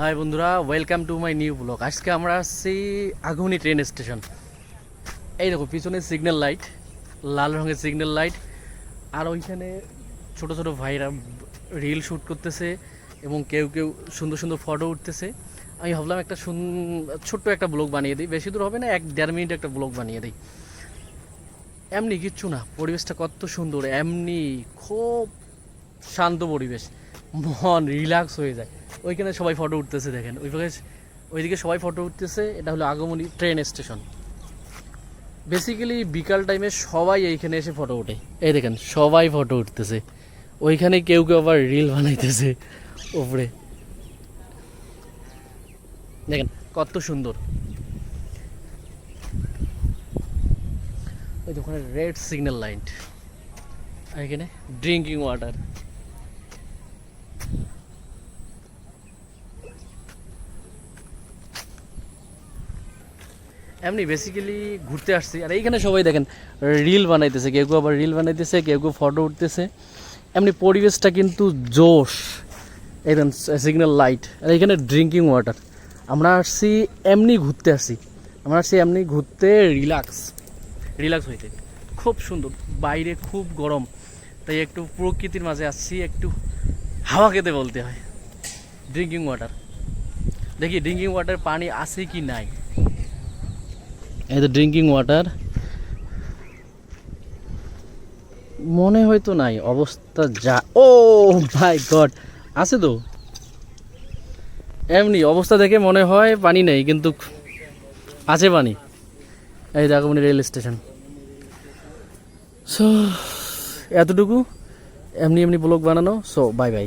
High বন্ধুরা, welcome to my new blog. আজকে আমরা আসছি আগুনি ট্রেন স্টেশন। এই দেখো পিছনে সিগন্যাল লাইট, লাল রঙের সিগন্যাল লাইট, আর ওইখানে ছোট ছোট ভাইরা রিল শ্যুট করতেছে এবং কেউ কেউ সুন্দর সুন্দর ফটো উঠতেছে। আমি ভাবলাম একটা ছোট্ট একটা ব্লগ বানিয়ে দিই, বেশি দূর হবে না, 1-1.5 মিনিট একটা ব্লগ বানিয়ে দিই। এমনি কিচ্ছু না, পরিবেশটা কত সুন্দর, এমনি খুব শান্ত পরিবেশ, মন রিল্যাক্স হয়ে যায়। ওইখানে সবাই ফটো উঠতেছে, দেখেন ওইদিকে সবাই ফটো উঠতেছে। এটা হলো আগমনী ট্রেন স্টেশন। বেসিক্যালি বিকাল টাইমে সবাই এইখানে এসে ফটো ওঠে। এই দেখেন সবাই ফটো উঠতেছে, ওইখানে কেউ কেউ আবার রিল বানাইতেছে উপরে। দেখেন কত সুন্দর। ওই যে ওখানে রেড সিগন্যাল লাইট, এখানে ড্রিঙ্কিং ওয়াটার। এমনি বেসিক্যালি ঘুরতে আসছি, আর এইখানে সবাই দেখেন রিল বানাইতেছে, কেউ কেউ আবার রিল বানাইতেছে, কেউ কেউ ফটো উঠতেছে। এমনি পরিবেশটা কিন্তু জোশ। একদম সিগন্যাল লাইট, আর এইখানে ড্রিঙ্কিং ওয়াটার। আমরা আসছি এমনি ঘুরতে আসছি, আমরা আসছি এমনি ঘুরতে, রিল্যাক্স হইতে। খুব সুন্দর, বাইরে খুব গরম, তাই একটু প্রকৃতির মাঝে আসছি, একটু হাওয়া খেতে বলতে হয়। ড্রিঙ্কিং ওয়াটার, দেখি ড্রিঙ্কিং ওয়াটার পানি আছে কি নাই। এই তো ড্রিঙ্কিং ওয়াটার, মনে হয়তো নাই, অবস্থা যা, ও মাই গড, আছে তো। এমনি অবস্থা দেখে মনে হয় পানি নেই, কিন্তু আছে পানি। এই দেখো রেল স্টেশন। সো এতটুকু, এমনি এমনি ব্লগ বানানো। So bye bye.